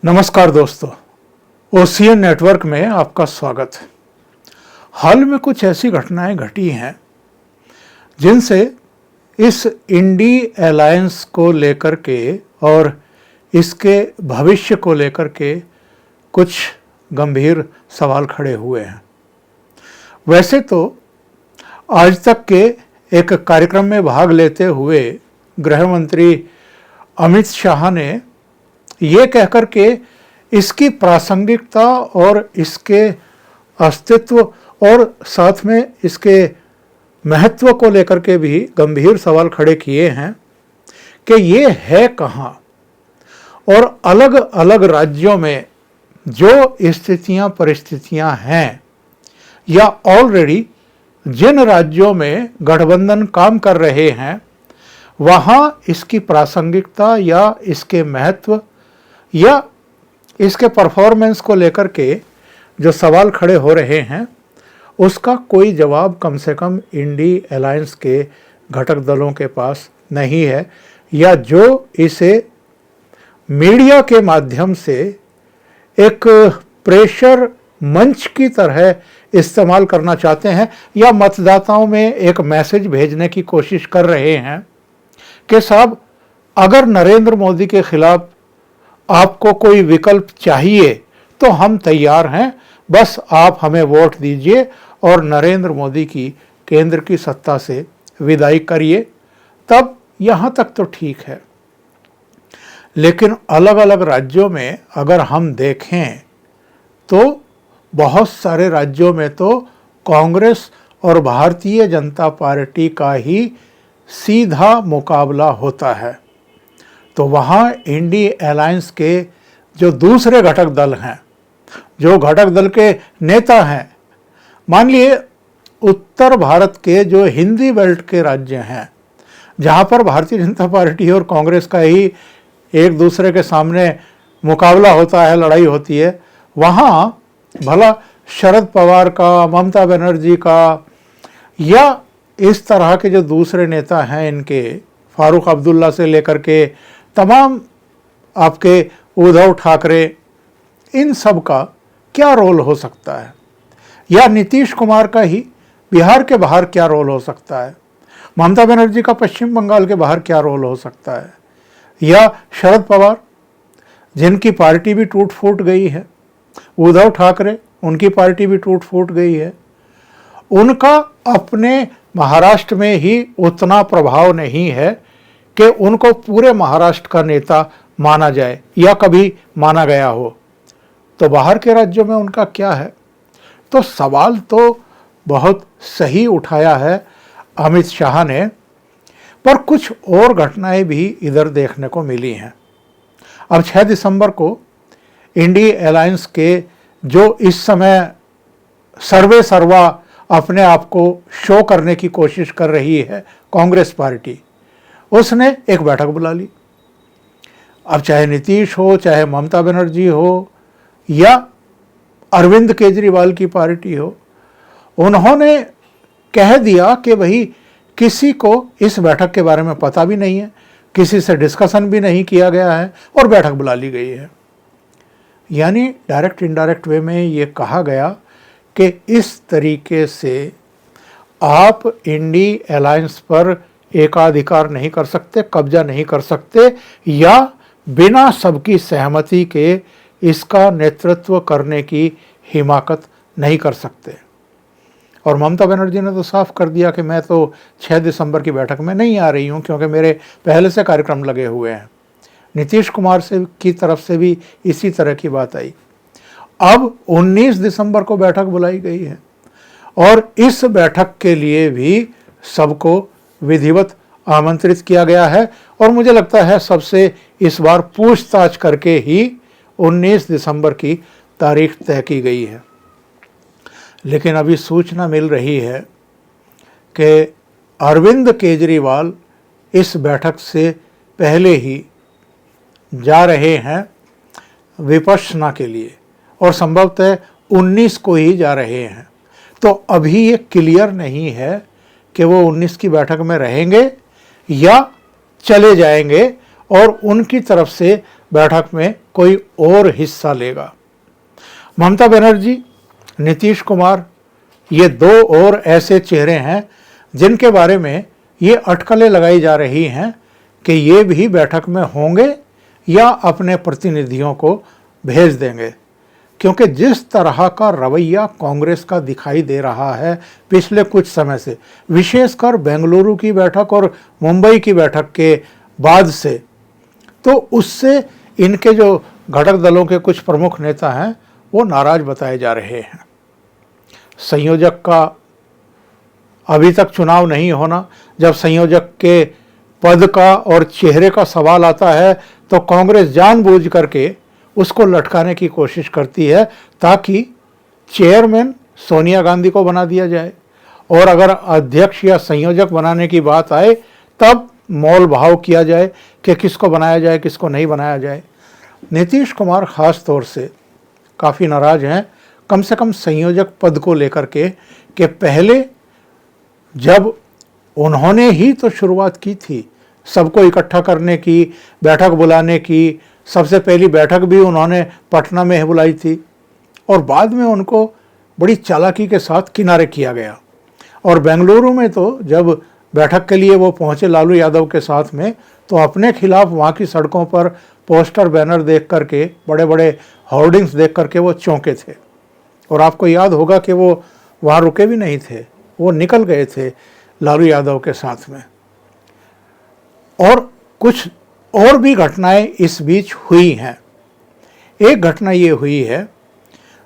नमस्कार दोस्तों, ocean network में आपका स्वागत है। हाल में कुछ ऐसी घटनाएं घटी हैं जिनसे इस इंडी अलायंस को लेकर के और इसके भविष्य को लेकर के कुछ गंभीर सवाल खड़े हुए हैं। वैसे तो आज तक के एक कार्यक्रम में भाग लेते हुए गृह मंत्री अमित शाह ने ये कहकर के इसकी प्रासंगिकता और इसके अस्तित्व और साथ में इसके महत्व को लेकर के भी गंभीर सवाल खड़े किए हैं कि ये है कहाँ और अलग अलग राज्यों में जो स्थितियाँ परिस्थितियाँ हैं या ऑलरेडी जिन राज्यों में गठबंधन काम कर रहे हैं वहाँ इसकी प्रासंगिकता या इसके महत्व या इसके परफॉर्मेंस को लेकर के जो सवाल खड़े हो रहे हैं उसका कोई जवाब कम से कम इंडी अलायंस के घटक दलों के पास नहीं है, या जो इसे मीडिया के माध्यम से एक प्रेशर मंच की तरह इस्तेमाल करना चाहते हैं या मतदाताओं में एक मैसेज भेजने की कोशिश कर रहे हैं कि साहब अगर नरेंद्र मोदी के खिलाफ आपको कोई विकल्प चाहिए तो हम तैयार हैं, बस आप हमें वोट दीजिए और नरेंद्र मोदी की केंद्र की सत्ता से विदाई करिए। तब यहाँ तक तो ठीक है, लेकिन अलग अलग राज्यों में अगर हम देखें तो बहुत सारे राज्यों में तो कांग्रेस और भारतीय जनता पार्टी का ही सीधा मुकाबला होता है। तो वहाँ इंडी अलायंस के जो दूसरे घटक दल हैं, जो घटक दल के नेता हैं, मान लिए उत्तर भारत के जो हिंदी बेल्ट के राज्य हैं जहाँ पर भारतीय जनता पार्टी और कांग्रेस का ही एक दूसरे के सामने मुकाबला होता है, लड़ाई होती है, वहाँ भला शरद पवार का, ममता बनर्जी का या इस तरह के जो दूसरे नेता हैं इनके, फारूक अब्दुल्ला से लेकर के तमाम आपके उद्धव ठाकरे, इन सब का क्या रोल हो सकता है, या नीतीश कुमार का ही बिहार के बाहर क्या रोल हो सकता है, ममता बनर्जी का पश्चिम बंगाल के बाहर क्या रोल हो सकता है, या शरद पवार जिनकी पार्टी भी टूट फूट गई है, उद्धव ठाकरे उनकी पार्टी भी टूट फूट गई है, उनका अपने महाराष्ट्र में ही उतना प्रभाव नहीं है कि उनको पूरे महाराष्ट्र का नेता माना जाए या कभी माना गया हो, तो बाहर के राज्यों में उनका क्या है। तो सवाल तो बहुत सही उठाया है अमित शाह ने, पर कुछ और घटनाएं भी इधर देखने को मिली हैं। अब 6 दिसंबर को इंडी अलायंस के जो इस समय सर्वे सर्वा अपने आप को शो करने की कोशिश कर रही है कांग्रेस पार्टी, उसने एक बैठक बुला ली। अब चाहे नीतीश हो, चाहे ममता बनर्जी हो या अरविंद केजरीवाल की पार्टी हो, उन्होंने कह दिया कि भाई किसी को इस बैठक के बारे में पता भी नहीं है, किसी से डिस्कशन भी नहीं किया गया है और बैठक बुला ली गई है। यानी डायरेक्ट इनडायरेक्ट वे में ये कहा गया कि इस तरीके से आप इंडी अलायंस पर एकाधिकार नहीं कर सकते, कब्जा नहीं कर सकते, या बिना सबकी सहमति के इसका नेतृत्व करने की हिमाकत नहीं कर सकते। और ममता बनर्जी ने तो साफ कर दिया कि मैं तो 6 दिसंबर की बैठक में नहीं आ रही हूँ क्योंकि मेरे पहले से कार्यक्रम लगे हुए हैं। नीतीश कुमार से की तरफ से भी इसी तरह की बात आई। अब 19 दिसंबर को बैठक बुलाई गई है और इस बैठक के लिए भी सबको विधिवत आमंत्रित किया गया है और मुझे लगता है सबसे इस बार पूछताछ करके ही 19 दिसंबर की तारीख तय की गई है। लेकिन अभी सूचना मिल रही है कि अरविंद केजरीवाल इस बैठक से पहले ही जा रहे हैं विपश्यना के लिए और संभवतः 19 को ही जा रहे हैं। तो अभी ये क्लियर नहीं है कि वो 19 की बैठक में रहेंगे या चले जाएंगे और उनकी तरफ से बैठक में कोई और हिस्सा लेगा। ममता बनर्जी, नीतीश कुमार, ये दो और ऐसे चेहरे हैं जिनके बारे में ये अटकलें लगाई जा रही हैं कि ये भी बैठक में होंगे या अपने प्रतिनिधियों को भेज देंगे, क्योंकि जिस तरह का रवैया कांग्रेस का दिखाई दे रहा है पिछले कुछ समय से, विशेषकर बेंगलुरु की बैठक और मुंबई की बैठक के बाद से, तो उससे इनके जो घटक दलों के कुछ प्रमुख नेता हैं वो नाराज बताए जा रहे हैं। संयोजक का अभी तक चुनाव नहीं होना, जब संयोजक के पद का और चेहरे का सवाल आता है तो कांग्रेस जानबूझ करके उसको लटकाने की कोशिश करती है ताकि चेयरमैन सोनिया गांधी को बना दिया जाए, और अगर अध्यक्ष या संयोजक बनाने की बात आए तब मोल भाव किया जाए कि किसको बनाया जाए किसको नहीं बनाया जाए। नीतीश कुमार खास तौर से काफ़ी नाराज हैं, कम से कम संयोजक पद को लेकर के, कि पहले जब उन्होंने ही तो शुरुआत की थी सबको इकट्ठा करने की, बैठक बुलाने की, सबसे पहली बैठक भी उन्होंने पटना में बुलाई थी, और बाद में उनको बड़ी चालाकी के साथ किनारे किया गया। और बेंगलुरु में तो जब बैठक के लिए वो पहुंचे लालू यादव के साथ में, तो अपने खिलाफ वहाँ की सड़कों पर पोस्टर बैनर देख करके, बड़े बड़े होर्डिंग्स देख करके वो चौंके थे। और आपको याद होगा कि वो वहाँ रुके भी नहीं थे, वो निकल गए थे लालू यादव के साथ में। और कुछ और भी घटनाएं इस बीच हुई हैं। एक घटना ये हुई है,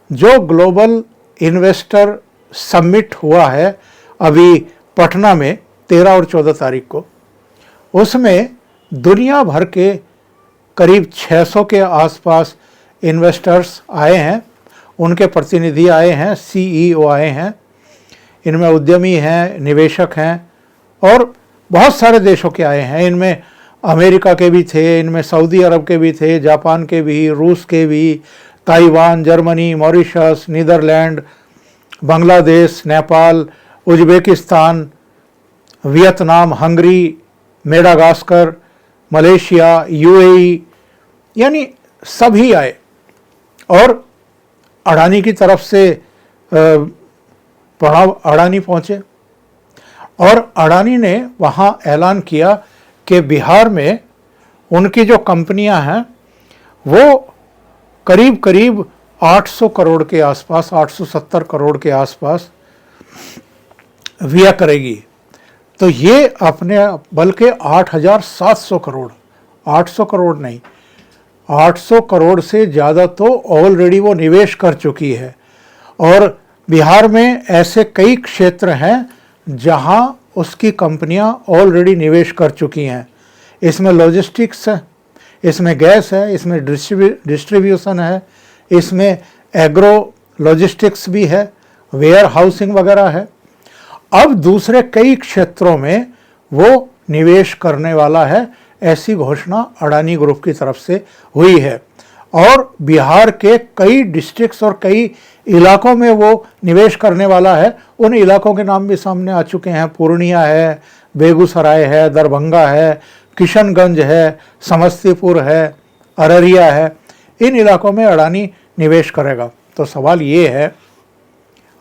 जो ग्लोबल इन्वेस्टर समिट हुआ है अभी पटना में 13 और 14 तारीख को, उसमें दुनिया भर के करीब 600 के आसपास इन्वेस्टर्स आए हैं, उनके प्रतिनिधि आए हैं, CEO आए हैं, इनमें उद्यमी हैं, निवेशक हैं, और बहुत सारे देशों के आए हैं। इनमें अमेरिका के भी थे, इनमें सऊदी अरब के भी थे, जापान के भी, रूस के भी, Taiwan, Germany, Mauritius, Netherlands, Bangladesh, Nepal, Uzbekistan, Vietnam, Hungary, Madagascar, Malaysia, UAE, यानी सभी आए। और अडानी की तरफ से प्रणव अडानी पहुँचे, और अडानी ने वहाँ ऐलान किया कि बिहार में उनकी जो कंपनियां हैं वो करीब करीब 800 करोड़ के आसपास, 870 करोड़ के आसपास व्यय करेगी। तो ये अपने बल्कि 8,700 करोड़, 800 करोड़ नहीं, 800 करोड़ से ज़्यादा तो ऑलरेडी वो निवेश कर चुकी है। और बिहार में ऐसे कई क्षेत्र हैं जहां उसकी कंपनियां ऑलरेडी निवेश कर चुकी हैं। इसमें लॉजिस्टिक्स है, इसमें गैस है, इसमें डिस्ट्रीब्यूशन है, इसमें एग्रो लॉजिस्टिक्स भी है, वेयर हाउसिंग वगैरह है। अब दूसरे कई क्षेत्रों में वो निवेश करने वाला है, ऐसी घोषणा अडानी ग्रुप की तरफ से हुई है। और बिहार के कई डिस्ट्रिक्ट्स और कई इलाकों में वो निवेश करने वाला है। उन इलाकों के नाम भी सामने आ चुके हैं, पूर्णिया है, बेगूसराय है, दरभंगा है, किशनगंज है, समस्तीपुर है, अररिया है। इन इलाकों में अडानी निवेश करेगा। तो सवाल ये है,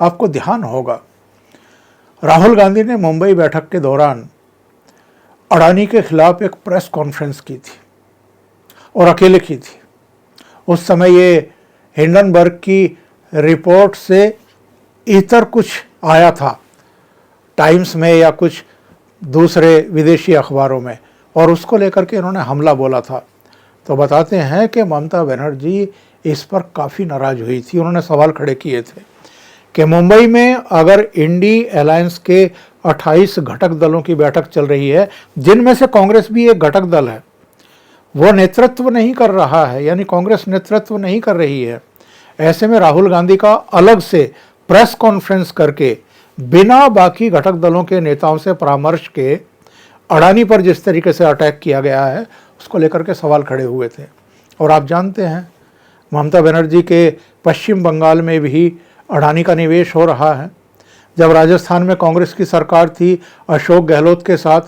आपको ध्यान होगा राहुल गांधी ने मुंबई बैठक के दौरान अडानी के खिलाफ एक प्रेस कॉन्फ्रेंस की थी, और अकेले की थी। उस समय ये हिंडनबर्ग की रिपोर्ट से इतर कुछ आया था टाइम्स में या कुछ दूसरे विदेशी अखबारों में, और उसको लेकर के इन्होंने हमला बोला था। तो बताते हैं कि ममता बनर्जी इस पर काफ़ी नाराज हुई थी। उन्होंने सवाल खड़े किए थे कि मुंबई में अगर इंडी अलायंस के 28 घटक दलों की बैठक चल रही है, जिनमें से कांग्रेस भी एक घटक दल है, वो नेतृत्व नहीं कर रहा है, यानी कांग्रेस नेतृत्व नहीं कर रही है, ऐसे में राहुल गांधी का अलग से प्रेस कॉन्फ्रेंस करके बिना बाकी घटक दलों के नेताओं से परामर्श के अडानी पर जिस तरीके से अटैक किया गया है, उसको लेकर के सवाल खड़े हुए थे। और आप जानते हैं ममता बनर्जी के पश्चिम बंगाल में भी अडानी का निवेश हो रहा है। जब राजस्थान में कांग्रेस की सरकार थी अशोक गहलोत के साथ,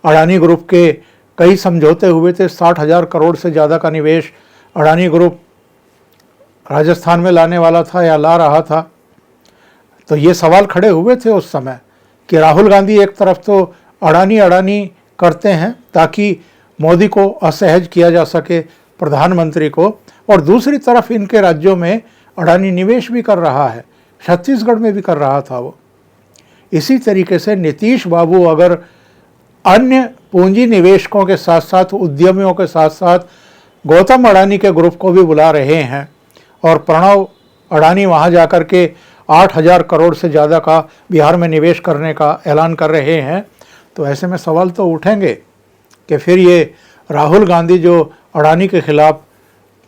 अडानी ग्रुप के कई समझौते हुए थे, 60,000 करोड़ से ज़्यादा का निवेश अडानी ग्रुप राजस्थान में लाने वाला था या ला रहा था। तो ये सवाल खड़े हुए थे उस समय कि राहुल गांधी एक तरफ तो अडानी अडानी करते हैं ताकि मोदी को असहज किया जा सके, प्रधानमंत्री को, और दूसरी तरफ इनके राज्यों में अडानी निवेश भी कर रहा है, छत्तीसगढ़ में भी कर रहा था वो। इसी तरीके से नीतीश बाबू अगर अन्य पूंजी निवेशकों के साथ साथ, उद्यमियों के साथ साथ गौतम अडानी के ग्रुप को भी बुला रहे हैं और प्रणव अडानी वहाँ जाकर के 8,000 करोड़ से ज़्यादा का बिहार में निवेश करने का ऐलान कर रहे हैं, तो ऐसे में सवाल तो उठेंगे कि फिर ये राहुल गांधी जो अडानी के खिलाफ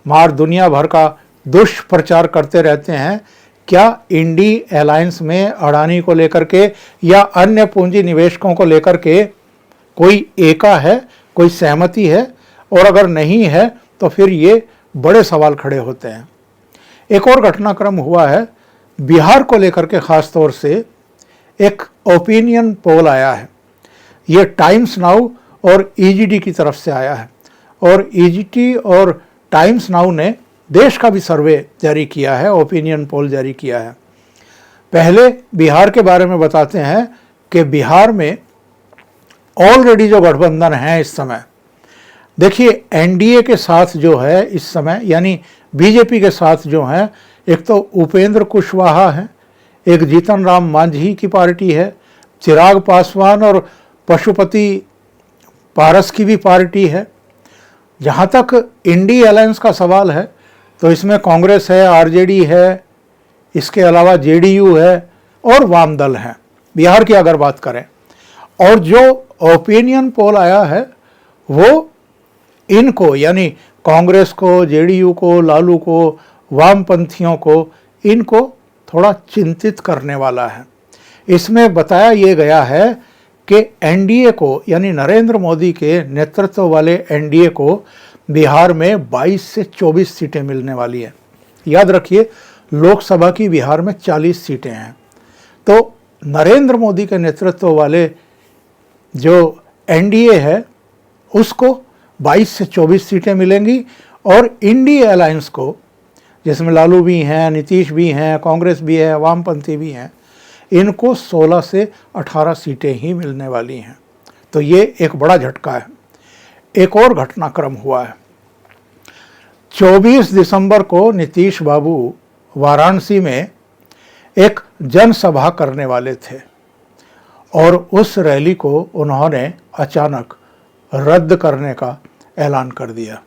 मार दुनिया भर का दुष्प्रचार करते रहते हैं, क्या इंडी अलायंस में अडानी को लेकर के या अन्य पूंजी निवेशकों को लेकर के कोई एका है, कोई सहमति है? और अगर नहीं है तो फिर ये बड़े सवाल खड़े होते हैं। एक और घटनाक्रम हुआ है बिहार को लेकर के, ख़ास तौर से एक ओपिनियन पोल आया है। ये टाइम्स नाउ और ईजीडी की तरफ से आया है, और ईजीडी और टाइम्स नाउ ने देश का भी सर्वे जारी किया है, ओपिनियन पोल जारी किया है। पहले बिहार के बारे में बताते हैं कि बिहार में ऑलरेडी जो गठबंधन है इस समय, देखिए एनडीए के साथ जो है इस समय, यानी बीजेपी के साथ जो है, एक तो उपेंद्र कुशवाहा है, एक जीतन राम मांझी की पार्टी है, चिराग पासवान और पशुपति पारस की भी पार्टी है। जहाँ तक इंडी अलायंस का सवाल है तो इसमें कांग्रेस है, आरजेडी है, इसके अलावा जेडीयू है और वाम दल हैं, बिहार की अगर बात करें। और जो ओपिनियन पोल आया है वो इनको, यानी कांग्रेस को, जेडीयू को, लालू को, वामपंथियों को, इनको थोड़ा चिंतित करने वाला है। इसमें बताया ये गया है कि एनडीए को, यानी नरेंद्र मोदी के नेतृत्व वाले एनडीए को बिहार में 22 से 24 सीटें मिलने वाली हैं। याद रखिए, लोकसभा की बिहार में 40 सीटें हैं। तो नरेंद्र मोदी के नेतृत्व वाले जो एनडीए है उसको 22 से 24 सीटें मिलेंगी, और इंडी अलायंस को, जिसमें लालू भी हैं, नीतीश भी हैं, कांग्रेस भी है, वामपंथी भी हैं, इनको 16 से 18 सीटें ही मिलने वाली हैं। तो ये एक बड़ा झटका है। एक और घटनाक्रम हुआ है। 24 दिसंबर को नीतीश बाबू वाराणसी में एक जनसभा करने वाले थे, और उस रैली को उन्होंने अचानक रद्द करने का ऐलान कर दिया।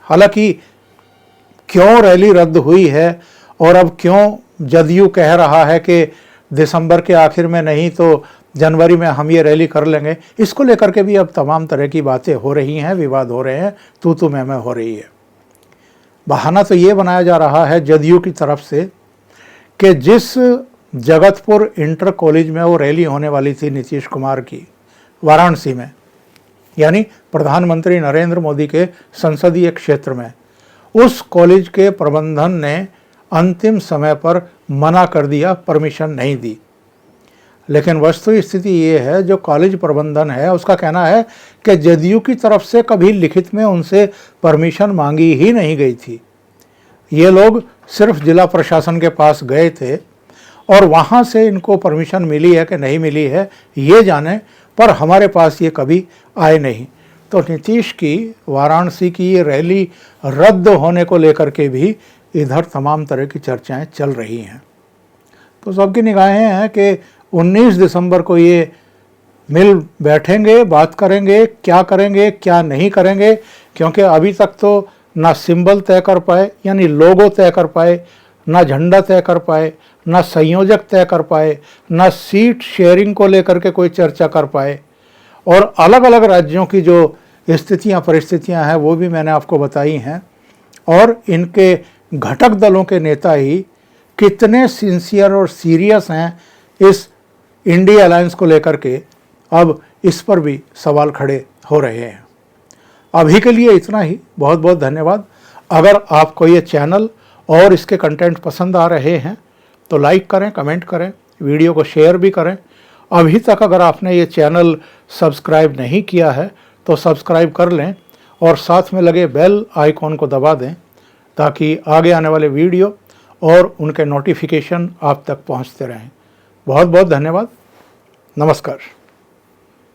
हालांकि क्यों रैली रद्द हुई है और अब क्यों जदयू कह रहा है कि दिसंबर के आखिर में नहीं तो जनवरी में हम ये रैली कर लेंगे, इसको लेकर के भी अब तमाम तरह की बातें हो रही हैं, विवाद हो रहे हैं, तू मैं हो रही है। बहाना तो ये बनाया जा रहा है जदयू की तरफ से कि जिस जगतपुर इंटर कॉलेज में वो रैली होने वाली थी नीतीश कुमार की, वाराणसी में, यानी प्रधानमंत्री नरेंद्र मोदी के संसदीय क्षेत्र में, उस कॉलेज के प्रबंधन ने अंतिम समय पर मना कर दिया, परमिशन नहीं दी। लेकिन वस्तु स्थिति ये है, जो कॉलेज प्रबंधन है उसका कहना है कि जदयू की तरफ से कभी लिखित में उनसे परमिशन मांगी ही नहीं गई थी। ये लोग सिर्फ जिला प्रशासन के पास गए थे और वहाँ से इनको परमिशन मिली है कि नहीं मिली है ये जाने, पर हमारे पास ये कभी आए नहीं। तो नीतीश की वाराणसी की ये रैली रद्द होने को लेकर के भी इधर तमाम तरह की चर्चाएं चल रही हैं। तो सबकी निगाहें हैं कि 19 दिसंबर को ये मिल बैठेंगे, बात करेंगे, क्या नहीं करेंगे, क्योंकि अभी तक तो ना सिंबल तय कर पाए, यानी लोगो तय कर पाए, ना झंडा तय कर पाए, ना संयोजक तय कर पाए, ना सीट शेयरिंग को लेकर के कोई चर्चा कर पाए, और अलग अलग राज्यों की जो स्थितियां परिस्थितियां हैं वो भी मैंने आपको बताई हैं। और इनके घटक दलों के नेता ही कितने सिंसियर और सीरियस हैं इस इंडिया अलायंस को लेकर के, अब इस पर भी सवाल खड़े हो रहे हैं। अभी के लिए इतना ही, बहुत बहुत धन्यवाद। अगर आपको ये चैनल और इसके कंटेंट पसंद आ रहे हैं तो लाइक करें, कमेंट करें, वीडियो को शेयर भी करें। अभी तक अगर आपने ये चैनल सब्सक्राइब नहीं किया है तो सब्सक्राइब कर लें और साथ में लगे बेल आइकॉन को दबा दें ताकि आगे आने वाले वीडियो और उनके नोटिफिकेशन आप तक पहुंचते रहें। बहुत बहुत धन्यवाद। नमस्कार।